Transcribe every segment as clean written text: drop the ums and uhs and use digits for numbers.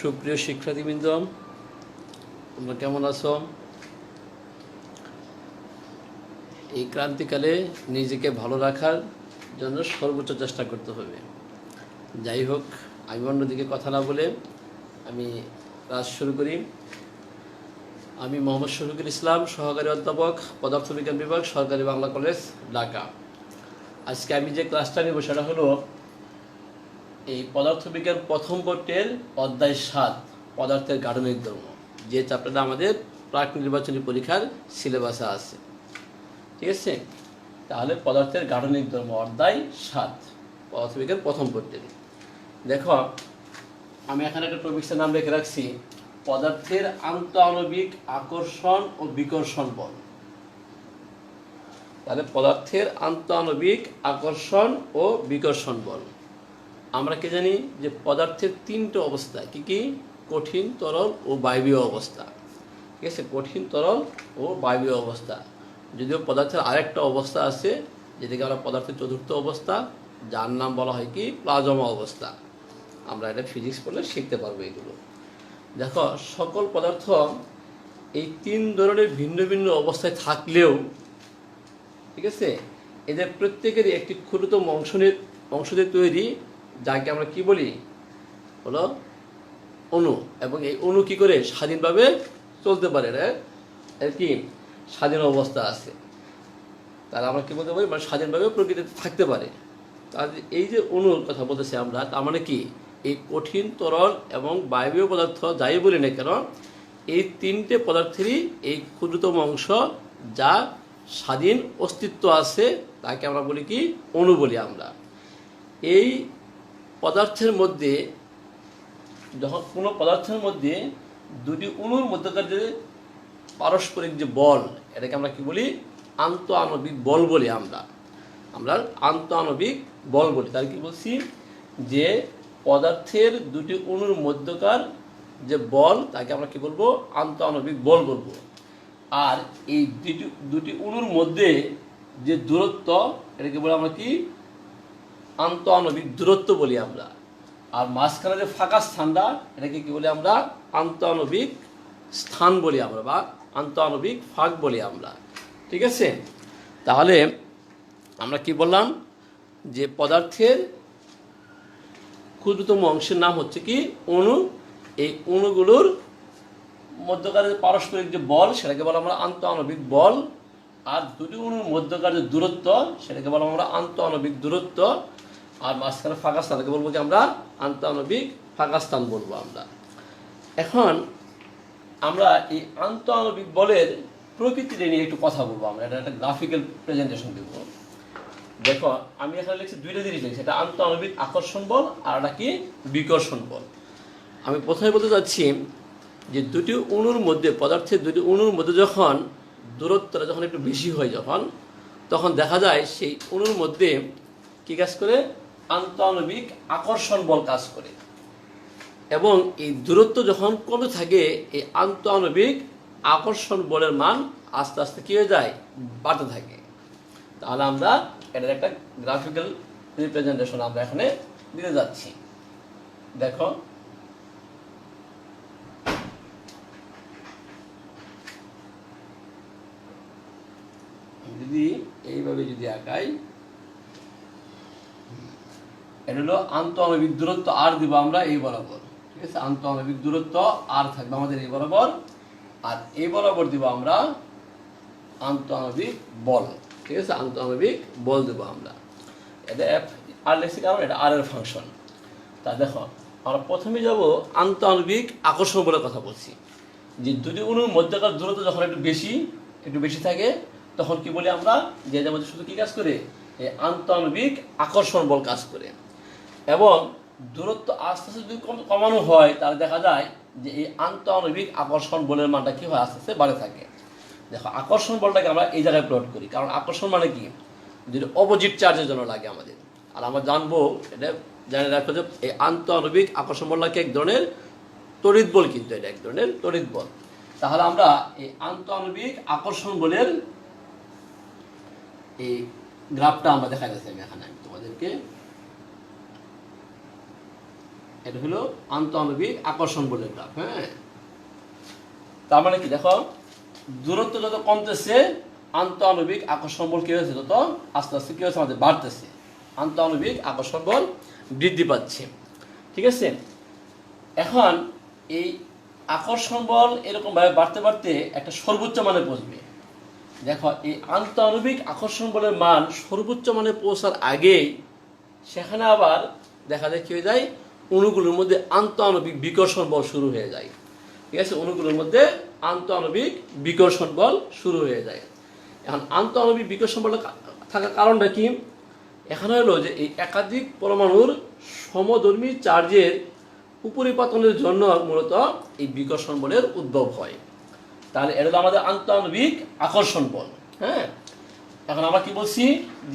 সুপ্রিয় শিক্ষার্থীবৃন্দ, তোমরা কেমন আছো? এই ক্রান্তিকালে নিজেকে ভালো রাখার জন্য সর্বোচ্চ চেষ্টা করতে হবে। যাই হোক, আমি অন্যদিকে কথা না বলে আমি ক্লাস শুরু করি। আমি মোহাম্মদ শফিকুল ইসলাম, সহকারী অধ্যাপক, পদার্থবিজ্ঞান বিভাগ, সরকারি বাংলা কলেজ, ঢাকা। আজকে আমি যে ক্লাসটা নেব সেটা হলো এই পদার্থবিজ্ঞান প্রথম পত্রের অধ্যায় ৭ পদার্থের গাঠনিক ধর্ম, যে চ্যাপ্টারটা আমাদের প্রাক নির্বাচনী পরীক্ষার সিলেবাসে আছে। ঠিক আছে, তাহলে পদার্থের গাঠনিক ধর্ম অধ্যায় ৭ পদার্থবিজ্ঞান প্রথম পত্রের। দেখো, আমি এখানে একটা টপিক্সের নাম রেখে রাখছি, পদার্থের আন্তঃআণবিক আকর্ষণ ও বিকর্ষণ বল। তাহলে পদার্থের আন্তঃআণবিক আকর্ষণ ও বিকর্ষণ বল। আমরা কি জানি যে পদার্থের তিনটে অবস্থা, কি কি? কঠিন, তরল ও বায়বীয় অবস্থা। ঠিক আছে, কঠিন, তরল ও বায়বীয় অবস্থা। যদিও পদার্থের আরেকটা অবস্থা আছে যেটাকে আমরা পদার্থের চতুর্থ অবস্থা, যার নাম বলা হয় কি প্লাজমা অবস্থা। আমরা এটা ফিজিক্স পড়লে শিখতে পারবো এগুলো। দেখো, সকল পদার্থ এই তিন ধরনের ভিন্ন ভিন্ন অবস্থায় থাকলেও, ঠিক আছে, এদের প্রত্যেকেরই একটি ক্ষুদ্রতম অংশ দিয়ে তৈরি, যাকে আমরা কি বলি হলো অণু। এবং এই অণু কি করে স্বাধীনভাবে চলতে পারে, এর কি স্বাধীন অবস্থা আছে। তাহলে আমরা কি বলতে পারি, মানে স্বাধীনভাবে প্রকৃতিতে থাকতে পারে। তাহলে এই যে অণুর কথা বলতেছি আমরা, তার মানে কি এই কঠিন, তরল এবং বায়বীয় পদার্থ যাই বলি না কেন, এই তিনটে পদার্থেরই এই ক্ষুদ্রতম অংশ যা স্বাধীন অস্তিত্ব আছে, তাকে আমরা বলি কি অণু বলি আমরা। এই পদার্থের মধ্যে, যখন কোনো পদার্থের মধ্যে দুটি অণুর মধ্যকার যে পারস্পরিক যে বল, এটাকে আমরা কি বলি আন্তঃআণবিক বল বলি। আমরা আন্তঃআণবিক বল বলি। তার কি বলছি, যে পদার্থের দুটি অণুর মধ্যকার যে বল, তাকে আমরা কি বলবো আন্তঃআণবিক বল বলবো। আর এই দুটি অণুর মধ্যে যে দূরত্ব, এটাকে বলে আমরা কি আন্তঃআণবিক দূরত্ব বলি আমরা। আর মাঝখানে যে ফাঁকা স্থানটা, এটাকে কি বলি আমরা আন্তঃআণবিক স্থান বলি আমরা, বা আন্তঃআণবিক ফাঁক বলি আমরা। ঠিক আছে, তাহলে আমরা কি বললাম, যে পদার্থের ক্ষুদ্রতম অংশের নাম হচ্ছে কি অণু। এই অণুগুলোর মধ্যকার যে পারস্পরিক যে বল, সেটাকে বলা আমরা আন্তঃআণবিক বল। আর দুটি অণুর মধ্যকার যে দূরত্ব, সেটাকে বলা আমরা আন্তঃআণবিক দূরত্ব। আর মাঝখানে ফাঁকা স্থানকে বলবো কি আমরা আন্তঃআণবিক ফাঁকা স্থান বলবো আমরা। এখন আমরা এই আন্তঃআণবিক বলের প্রকৃতি নিয়ে একটু কথা বলবো। আমরা এটা একটা গ্রাফিক্যাল প্রেজেন্টেশন দেব। দেখো, আমি এখানে লিখছি দুইটা জিনিস লিখছি, এটা আন্তঃআণবিক আকর্ষণ বল আর এটা কি বিকর্ষণ বল। আমি প্রথমে বলতে চাচ্ছি যে দুটি অণুর মধ্যে, পদার্থের দুটি অণুর মধ্যে যখন দূরত্বটা যখন একটু বেশি হয়, তখন দেখা যায় সেই অণুর মধ্যে কি কাজ করে, আন্তঃআণবিক আকর্ষণ বল কাজ করে। এবং এই দূরত্ব যখন কমে থাকে, এই আন্তঃআণবিক আকর্ষণ বলের মান আস্তে আস্তে কি হয়ে যায়, বাড়তে থাকে। তাহলে আমরা এটার একটা গ্রাফিক্যাল রিপ্রেজেন্টেশন আমরা এখানে দিতে যাচ্ছি। দেখো, যদি এইভাবে যদি আঁকাই, এটা হলো আন্তঃআণবিক দূরত্ব আর দিব আমরা এই বরাবর। ঠিক আছে, আন্তঃআণবিক দূরত্ব আর থাকবে আমাদের এই বরাবর, আর এই বরাবর দিব আমরা আন্তঃআণবিক বল। ঠিক আছে, আন্তঃআণবিক বল দেবো আমরা। এটা এফ আর লেখছি কারণ এটা আর এর ফাংশন। তা দেখো, আমরা প্রথমে যাব আন্তঃআণবিক আকর্ষণ বলের কথা বলছি। যে দুটি অণুর মধ্যকার দূরত্ব যখন একটু বেশি থাকে, তখন কি বলি আমরা, যে এদের মধ্যে শুধু কি কাজ করে, এই আন্তঃআণবিক আকর্ষণ বল কাজ করে। এবং দূরত্ব আস্তে আস্তে যদি কমানো হয়, তাহলে দেখা যায় যে এই আন্তঃআণবিক আকর্ষণ বলের মানটা কি হয়, আস্তে আস্তে বাড়ে থাকে। দেখো, আকর্ষণ বলটাকে আমরা এই জায়গায় প্লট করি, কারণ আকর্ষণ মানে কি, যদি অপোজিট চার্জের জন্য লাগে আমাদের। আর আমরা জানবো, এটা জানে রাখবো যে এই আন্তঃআণবিক আকর্ষণ বলটাকে এক ধরনের তড়িৎ বল, কিন্তু এটা এক ধরনের তড়িৎ বল। তাহলে আমরা এই আন্তঃআণবিক আকর্ষণ বলের এই গ্রাফটা আমরা দেখা যাচ্ছে, আমি এখানে তোমাদেরকে এটা হলো আন্তঃআণবিক আকর্ষণ বলের গ্রাফ। হ্যাঁ, তার মানে কি দেখো, দূরত্ব যত কমতেছে আন্তঃআণবিক আকর্ষণ বল কি হয়েছে তত আস্তে আস্তে কি হচ্ছে আমাদের বাড়তেছে, আন্তঃআণবিক আকর্ষণ বল বৃদ্ধি পাচ্ছে। ঠিক আছে, এখন এই আকর্ষণ বল এরকম ভাবে বাড়তে বাড়তে একটা সর্বোচ্চ মানে পৌঁছবে। দেখো, এই আন্তঃআণবিক আকর্ষণ বলের মান সর্বোচ্চ মানে পৌঁছার আগেই সেখানে আবার দেখা যায় কি হয়ে যায়, অণুগুলোর মধ্যে আন্তঃআণবিক বিকর্ষণ বল শুরু হয়ে যায়। ঠিক আছে, অণুগুলোর মধ্যে আন্তঃআণবিক বিকর্ষণ বল শুরু হয়ে যায়। এখন আন্তঃআণবিক বিকর্ষণ বল থাকার কারণটা কি? এখানে হলো যে এই একাধিক পরমাণুর সমধর্মী চার্জের উপরিপাতনের জন্য মূলত এই বিকর্ষণ বলের উদ্ভব হয়। তাহলে এটা হলো আমাদের আন্তঃআণবিক আকর্ষণ বল। হ্যাঁ, এখন আমরা কি বলছি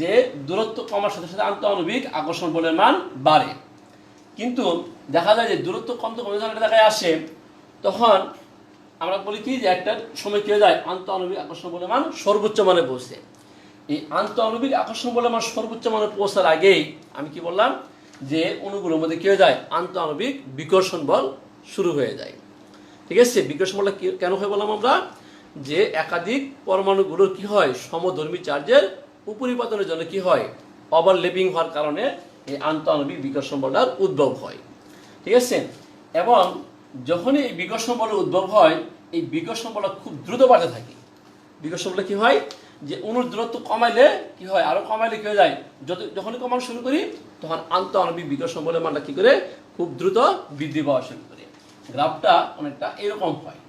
যে দূরত্ব কমার সাথে সাথে আন্তঃআণবিক আকর্ষণ বলের মান বাড়ে, কিন্তু দেখা যায় যে দূরত্ব কমতে কমতে যখন দেখায় আসে তখন আমরা বলি কি যে একটা সময় কি হয়ে যায়, আন্তঃআণবিক আকর্ষণ বলের মান সর্বোচ্চ মানে পৌঁছে। এই আন্তঃআণবিক আকর্ষণ বলের মান সর্বোচ্চ মানে পৌঁছার আগেই আমি কি বললাম যে অণুগুলোর মধ্যে কি হয়ে যায়, আন্তঃআণবিক বিকর্ষণ বল শুরু হয়ে যায়। ঠিক আছে, বিকর্ষণ বলটা কেন হয় বললাম আমরা, যে একাধিক পরমাণুগুলোর কি হয়, সমধর্মী চার্জের উপরিপাতনের জন্য কি হয়, ওভারল্যাপিং হওয়ার কারণে এই আন্তঃআণবিক বিকর্ষণ বলটার উদ্ভব হয়। ঠিক আছে, এবং যখনই এই বিকর্ষণ বলের উদ্ভব হয় এই বিকর্ষণ বলটা খুব দ্রুত বাড়তে থাকে। বিকর্ষণ বলটা কি হয় যে অণুর দূরত্ব কমাইলে কি হয়, আরো কমাইলে কি হয়ে যায়, যখনই কমানো শুরু করি তখন আন্তঃআণবিক বিকর্ষণ বলের মানটা কি করে খুব দ্রুত বৃদ্ধি পাওয়া শুরু করে। গ্রাফটা অনেকটা এরকম হয়।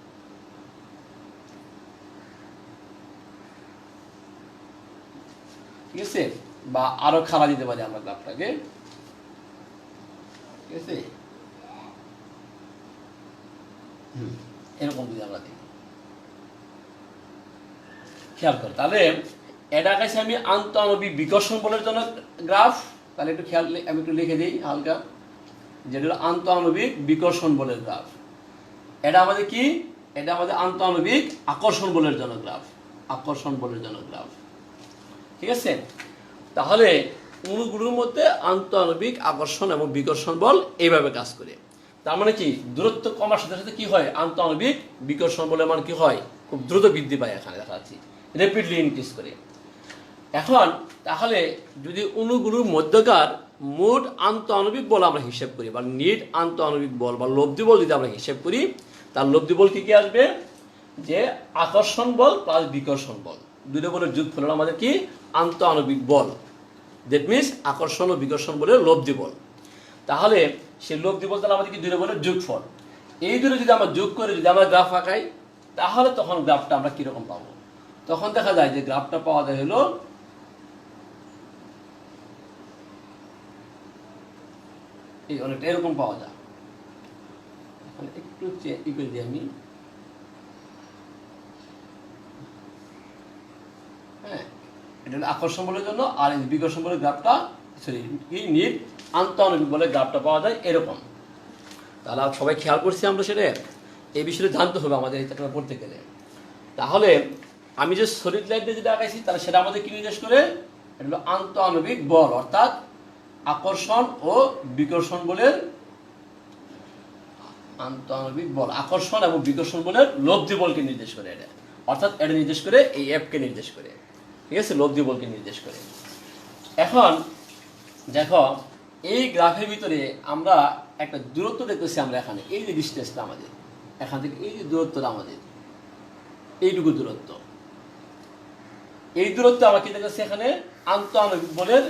ঠিক আছে, বা আরো খাড়া দিতে পারি আমরা গ্রাফটাকে। ঠিক আছে, এরকম যদি আমরা দেখি, খেয়াল কর, তাহলে এটা কাছে আমি আন্তঃআণবিক বিকর্ষণ বলের জন্য গ্রাফ, তাহলে একটু খেয়াল আমি একটু লিখে দিই হালকা, যেটা হলো আন্তঃআণবিক বিকর্ষণ বলের গ্রাফ। এটা আমাদের কি, এটা আমাদের আন্তঃআণবিক আকর্ষণ বলের জন্য গ্রাফ, আকর্ষণ বলের জন্য গ্রাফ। ঠিক আছে, তাহলে অণুগুলোর মধ্যে আন্তঃআণবিক আকর্ষণ এবং বিকর্ষণ বল এইভাবে কাজ করে। তার মানে কি, দূরত্ব কমার সাথে সাথে কি হয়, আন্তঃআণবিক বিকর্ষণ বলের মান কি হয়, খুব দ্রুত বৃদ্ধি পায়, এখানে দেখা যাচ্ছে র্যাপিডলি ইনক্রিজ করে। এখন তাহলে যদি অণুগুলোর মধ্যকার মোট আন্তঃআণবিক বল আমরা হিসেব করি, বা নেট আন্তঃআণবিক বল বা লব্ধি বল যদি আমরা হিসেব করি, তার লব্ধি বল কি কি আসবে, যে আকর্ষণ বল প্লাস বিকর্ষণ বল, দুটো বলের যোগফল হলো আমাদের কি আন্তঃআণবিক বল। দ্যাট মিনস আকর্ষণ ও বিকর্ষণ বলের লব্ধি বল। তাহলে সেই লব্ধি বল তাহলে আমাদের কি দুটো বলের যোগফল। এই দুটো যদি আমরা যোগ করে যদি আমরা গ্রাফ আঁকাই, তাহলে তখন গ্রাফটা আমরা কিরকম পাবো, তখন দেখা যায় যে গ্রাফটা পাওয়া যায় হলো এই অনেকটা এরকম পাওয়া যায়। একটু ই করে দিই আমি, হ্যাঁ, এটা হলো আকর্ষণ বলের জন্য, আর এই বিকর্ষণ বলের গ্রাফটা এই নিট আন্তঃআণবিক বলের গ্রাফটা পাওয়া যায় এরকম। তাহলে সবাই খেয়াল করছি আমরা, সেটা এই বিষয়টা জানতে হবে আমাদের এই চ্যাপ্টার পড়তে গেলে। তাহলে আমি যে সলিড লাইন দিয়ে যেটা আঁকাইছি তাহলে সেটা আমাদের কি নির্দেশ করে, এটা হলো আন্তঃআণবিক বল, অর্থাৎ আকর্ষণ ও বিকর্ষণ বলের, আন্তঃআণবিক বল আকর্ষণ এবং বিকর্ষণ বলের লব্ধি বলকে নির্দেশ করে এটা, অর্থাৎ এটা নির্দেশ করে এই এফকে নির্দেশ করে। ঠিক আছে, লব্ধি বলকে নির্দেশ করে। এখন দেখো, এই গ্রাফের ভিতরে আমরা একটা দূরত্ব দেখতেছি, আমরা এখানে এই যে ডিস্টেন্সটা আমাদের এখান থেকে এই যে দূরত্বটা আমাদের এইটুকু দূরত্ব, এই দূরত্ব আমরা কি দেখতেছি এখানে আন্তঃআণবিক বলের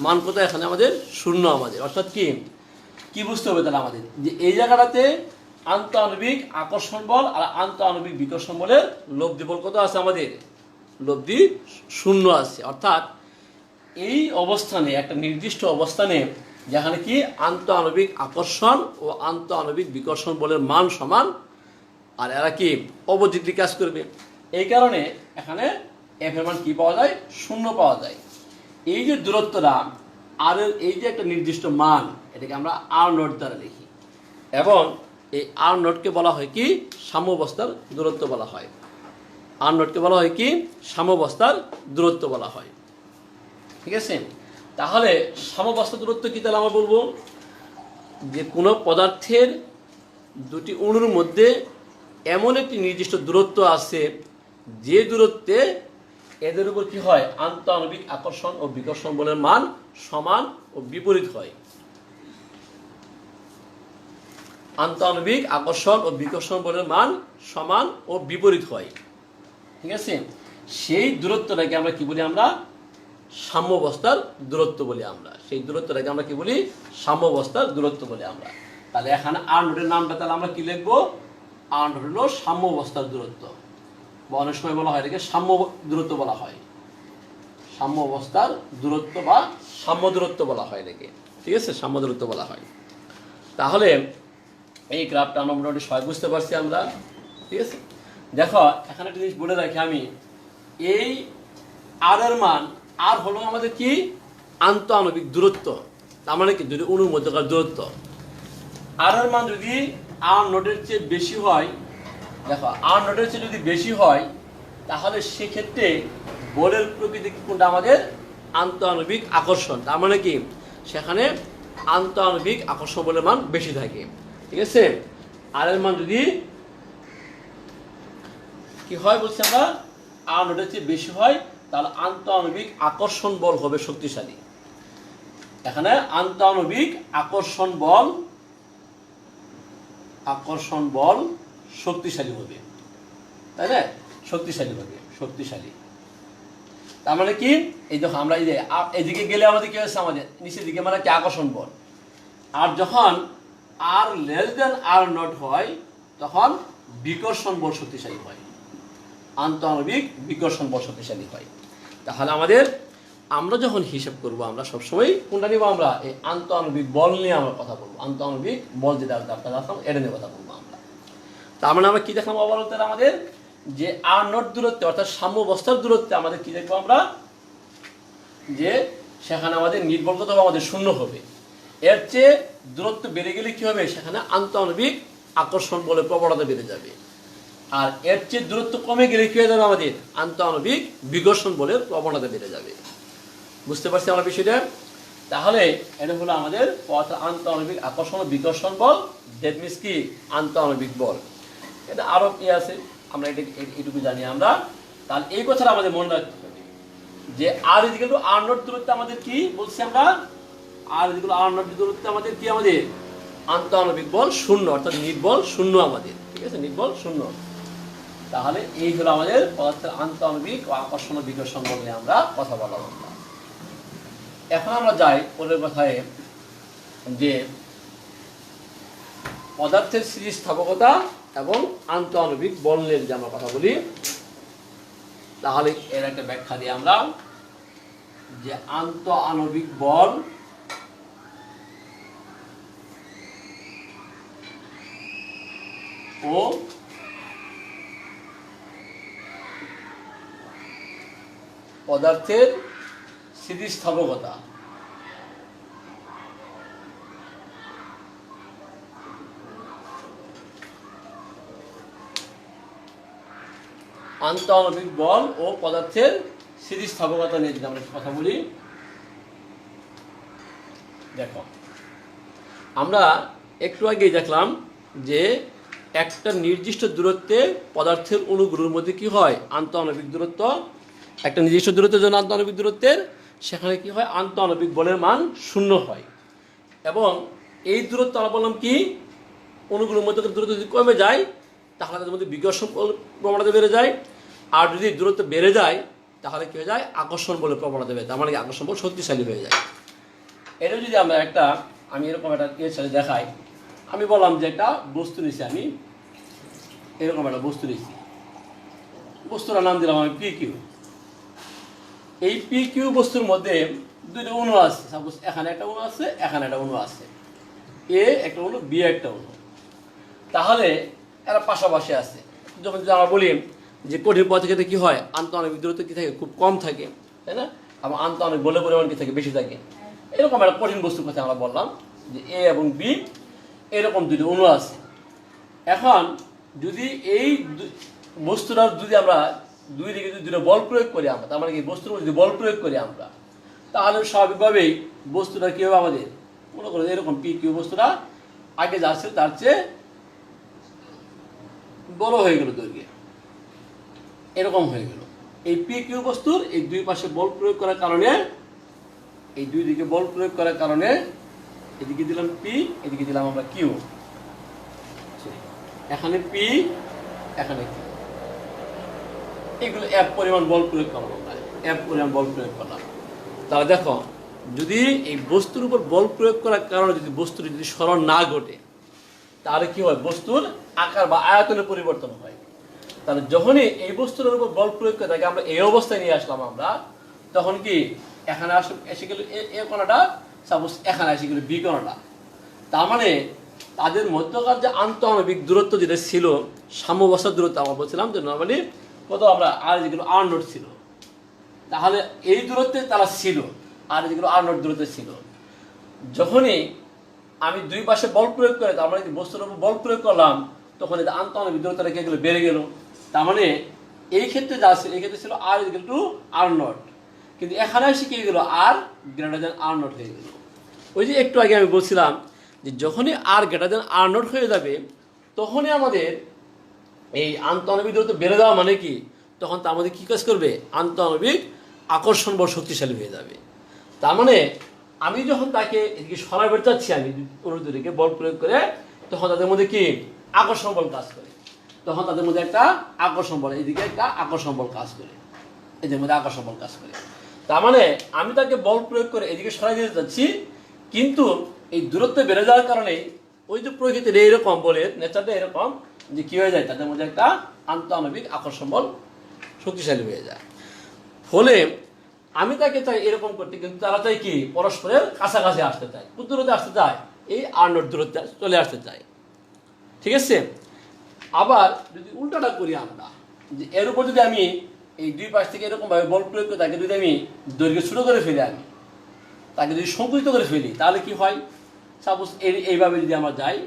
মান কত, এখানে আমাদের শূন্য আমাদের, অর্থাৎ কি কি বুঝতে হবে তাহলে আমাদের, যে এই জায়গাটাতে আন্তঃআণবিক আকর্ষণ বল আর আন্তঃআণবিক বিকর্ষণ বলের লব্ধি বল কত আছে, আমাদের লব্ধি শূন্য আছে। অর্থাৎ এই অবস্থানে, একটা নির্দিষ্ট অবস্থানে যেখানে কি আন্তঃআণবিক আকর্ষণ ও আন্তঃআণবিক বিকর্ষণ বলের মান সমান, আর এরা কি অপোজিট দিকে কাজ করবে, এই কারণে এখানে এফ এর মান কি পাওয়া যায়, শূন্য পাওয়া যায়। এই যে দূরত্বটা আর এই যে একটা নির্দিষ্ট মান, এটাকে আমরা আর নট দ্বারা লিখি, এবং এই আর নটকে বলা হয় কি সাম্যাবস্থার দূরত্ব বলা হয়। আর নটকে বলা হয় কি সাম্যাবস্থার দূরত্ব বলা হয়। ঠিক আছে, তাহলে সাম্যাবস্থার দূরত্ব কি তাহলে আমরা বলবো, যে কোনো পদার্থের দুটি অণুর মধ্যে এমন একটি নির্দিষ্ট দূরত্ব আছে যে দূরত্বে এদের উপর কি হয়, আন্তঃআণবিক আকর্ষণ ও বিকর্ষণ বলের মান সমান ও বিপরীত হয়। আন্তঃআণবিক আকর্ষণ ও বিকর্ষণ বলের মান সমান ও বিপরীত হয়, ঠিক আছে। সেই দূরত্বটাকে আমরা কি বলি, আমরা সাম্যাবস্থার দূরত্ব বলি। আমরা সেই দূরত্বটাকে আমরা কি বলি, সাম্যাবস্থার দূরত্ব বলি আমরা। তাহলে এখানে আর নোটের নামটা তাহলে আমরা কি লিখবো, আর নোট হলো সাম্যাবস্থার দূরত্ব, বা অনেক সময় বলা হয় এটাকে সাম্য দূরত্ব বলা হয়। সাম্য অবস্থার দূরত্ব বা সাম্য দূরত্ব বলা হয় এটাকে, ঠিক আছে, সাম্য দূরত্ব বলা হয়। তাহলে এই গ্রাফটা আমরা মোটামুটি সবাই বুঝতে পারছি আমরা, ঠিক আছে। দেখো এখানে একটা জিনিস বলে রাখি আমি, এই আর এর মান, আর হলো আমাদের কি, আন্তঃআণবিক দূরত্ব, তার মানে কি যদি অণুর মধ্যকার দূরত্ব। আর এর মান যদি আর নোটের চেয়ে বেশি হয়, দেখো আর নোটের চেয়ে যদি বেশি হয়, তাহলে সেক্ষেত্রে বলের প্রকৃতি কোনটা, আমাদের আন্তঃআণবিক আকর্ষণ। তার মানে কি সেখানে আন্তঃআণবিক আকর্ষণ বলের মান বেশি থাকে, ঠিক আছে। আর এর মান যদি কি হয় বলছি আমরা, আর নোটের চেয়ে বেশি হয়, তাহলে আন্তঃআণবিক আকর্ষণ বল হবে শক্তিশালী। এখানে আন্তঃআণবিক আকর্ষণ বল শক্তিশালী হবে, তাই না, শক্তিশালী হবে, শক্তিশালী। তার মানে কি, এই দেখো আমরা এই যে এদিকে গেলে আমাদের কি হচ্ছে, আমাদের নিচের দিকে মানে কি আকর্ষণ বল। আর যখন আর লেস দেন আর নট হয়, তখন বিকর্ষণ বল শক্তিশালী হয়, আন্তঃআণবিক বিকর্ষণ বল শক্তিশালী হয়। তাহলে আমরা যখন হিসাব করব, আমরা সবসময় কোনটা নিব, আমরা এই আন্তঃআণবিক বল নিয়ে আমরা কথা বলবো। আন্তঃআণবিক বল যেটা আপনারা দেখলাম, এটা নিয়ে কথা বলবো আমরা। তার মানে আমরা কি দেখলাম অবলম্বন, আমাদের যে আর নট দূরত্বে অর্থাৎ সাম্যাবস্থার দূরত্বে আমাদের কি দেখবো আমরা, যে সেখানে আমাদের নির্ভরতা আমাদের শূন্য হবে। এর চেয়ে দূরত্ব বেড়ে গেলে কি হবে, সেখানে আন্তঃআণবিক আকর্ষণ বলের প্রবণতা বেড়ে যাবে। আর এর চেয়ে দূরত্ব কমে গেলে কি হয়ে যাবে, আমাদের আন্তঃআণবিক বিকর্ষণ বলের প্রবণতা বেড়ে যাবে। বুঝতে পারছি আমরা বিষয়টা। তাহলে এটা হলো আমাদের আন্তঃআণবিক আকর্ষণ ও বিকর্ষণ বল, দ্যাট মিনস কি আন্তঃআণবিক বল। এটা আরো কি আছে আমরা এইটুকু জানি আমরা। তাহলে এই কথাটা আমাদের মনে রাখতে হবে যে আর ইকুয়াল টু আর নট দূরত্ব আমাদের কি বলছি আমরা, আর ইকুয়াল টু আর নট দূরত্ব আমাদের কি, আমাদের আন্তঃআণবিক বল শূন্য, অর্থাৎ নির্বল শূন্য আমাদের, ঠিক আছে, নির্বল শূন্য। তাহলে এই হলো আমাদের পদার্থের আন্তঃআণবিক ও আকর্ষণ ও বিকর্ষণ বল নিয়ে আমরা কথা বলা হলো। এখন আমরা যাই পরের কথায়, যে পদার্থের স্থিতিস্থাপকতা এবং আন্তঃআণবিক বল নিয়ে যদি আমরা কথা বলি, তাহলে এর একটা ব্যাখ্যা দিই আমরা, যে আন্তঃআণবিক বল ও পদার্থের স্থিতিস্থাপকতা। আন্তঃআণবিক বল ও পদার্থের স্থিতিস্থাপকতা নিয়ে যদি আমরা কথা বলি, দেখো আমরা একটু আগেই দেখলাম যে একটা নির্দিষ্ট দূরত্বে পদার্থের অণুগুলোর মধ্যে কি হয়, আন্তঃআণবিক দূরত্ব, একটা নির্দিষ্ট দূরত্বের জন্য আন্তঃআণবিক দূরত্বের সেখানে কি হয়, আন্তঃআণবিক বলের মান শূন্য হয়। এবং এই দূরত্ব আমরা বললাম কি, অণুগুলোর মধ্যে দূরত্ব যদি কমে যায়, তাহলে তাদের মধ্যে বিকর্ষণ প্রবণতা বেড়ে যায়। আর যদি দূরত্ব বেড়ে যায়, তাহলে কি হয়ে যায়, আকর্ষণ বলের প্রবণতা বেড়ে যায়, তার মানে আকর্ষণ বল শক্তিশালী হয়ে যায়। এটা যদি আমরা আমি এরকম একটা সাথে দেখাই, আমি বললাম যে একটা বস্তু নিচ্ছি, আমি এরকম একটা বস্তু নিচ্ছি, বস্তুটার নাম দিলাম আমি পি কিউ। এই পি কিউ বস্তুর মধ্যে দুইটা অণু আছে, সাপোজ এখানে একটা অণু আছে, এখানে একটা অণু আছে, এ একটা অণু, বি একটা অণু। তাহলে এরা পাশাপাশি আছে। যখন যদি আমরা বলি যে কঠিন পদার্থের ক্ষেত্রে কি হয়, আন্তঃআণবিক দূরত্ব কি থাকে, খুব কম থাকে, তাই না, এবং আন্তঃআণবিক বলের পরিমাণ কি থাকে, বেশি থাকে। এরকম একটা কঠিন বস্তুর কথা আমরা বললাম যে এ এবং বি এরকম দুটো অণু আছে। এখন যদি এই বস্তুটার যদি আমরা দুই দিকে যদি দুটো বল প্রয়োগ করি আমরা, তার মানে কি বস্তুর যদি বল প্রয়োগ করি আমরা, তাহলে স্বাভাবিকভাবেই বস্তুটা কি হবে, আমাদের মনে করো এরকম পি কিউ বস্তুটা আগে যা ছিল তার চেয়ে বড় হয়ে গেল, দৈর্ঘ্যে এরকম হয়ে গেল। এই পি কিউ বস্তুর এই দুই পাশে বল প্রয়োগ করার কারণে, এই দুই দিকে বল প্রয়োগ করার কারণে, এদিকে দিলাম পি, এদিকে দিলাম আমরা কিউ, এখানে পি এখানে কিউ, এগুলো এক পরিমাণ বল প্রয়োগ করলাম, আমরা এক পরিমাণ বল প্রয়োগ করলাম। তাহলে দেখো, যদি এই বস্তুর উপর বল প্রয়োগ করার কারণে যদি বস্তুর যদি সরণ না ঘটে, তাহলে কি হয়, বস্তুর আকার বা আয়তনের পরিবর্তন হয়। তাহলে যখনই এই বস্তুর উপর বল প্রয়োগ করে তাকে আমরা এই অবস্থায় নিয়ে আসলাম আমরা, তখন কি এখানে এসে গেল এ কোণাটা, সাপোজ এখানে এসে গেল বি কোণাটা। তার মানে তাদের মধ্যকার যে আন্তঃআণবিক দূরত্ব যেটা ছিল, সাম্যাবস্থার দূরত্ব আমরা বলছিলাম যে নর্মালি কত, আমরা আর যেগুলো আর নোট ছিল, তাহলে এই দূরত্বে তারা ছিল, আর যেগুলো আর নোট দূরত্বে ছিল। যখনই আমি দুই পাশে বল প্রয়োগ করে, তার মানে বস্তুর উপর বল প্রয়োগ করলাম, তখন এই আন্তঃআণবিক দূরত্বটা কি এগুলো বেড়ে গেল। তার মানে এই ক্ষেত্রে যা ছিল, এই ক্ষেত্রে ছিল আর ইকুয়াল টু আর নট, কিন্তু এখানে এসে কি গেল, আর গ্রেটার দেন আর নট হয়ে গেল। ওই যে একটু আগে আমি বলছিলাম যে যখনই আর গ্রেটার দেন আর নট হয়ে যাবে, তখনই আমাদের এই আন্তঃআণবিক দূরত্ব বেড়ে যাওয়া মানে কি, তখন তার মধ্যে কী কাজ করবে, আন্তঃআণবিক আকর্ষণ বল শক্তিশালী হয়ে যাবে। তার মানে আমি যখন তাকে এদিকে সরাবে চাচ্ছি, আমি অনুদিকে বল প্রয়োগ করে, তখন তাদের মধ্যে কি আকর্ষণ বল কাজ করে, তখন তাদের মধ্যে একটা আকর্ষণ বল, এইদিকে একটা আকর্ষণ বল কাজ করে, এদের মধ্যে আকর্ষণ বল কাজ করে। তার মানে আমি তাকে বল প্রয়োগ করে এদিকে সরাই দিতে চাচ্ছি, কিন্তু এই দূরত্ব বেড়ে যাওয়ার কারণে ওই যে প্রকৃতির এইরকম বলের নেচারটা এরকম যে কি হয়ে যায়, তাদের মধ্যে একটা আন্তঃআণবিক আকর্ষণ বল শক্তিশালী হয়ে যায়। ফলে আমি তাকে চাই এরকম করতে, কিন্তু তারা চাই কি পরস্পরের কাছাকাছি আসতে চায়, কোন দূরত্বে আসতে চায়, এই আর নোট দূরত্বে চলে আসতে চায়। ঠিক আছে। আবার যদি উল্টাটা করি আমরা, যে এর উপর যদি আমি এই দুই পাশ থেকে এরকম ভাবে বল প্রয়োগ করে তাকে যদি আমি দৈর্ঘ্য ছোট করে ফেলি, আমি তাকে যদি সংকুচিত করে ফেলি, তাহলে কি হয়, সাপোজ এইভাবে যদি আমরা যাই,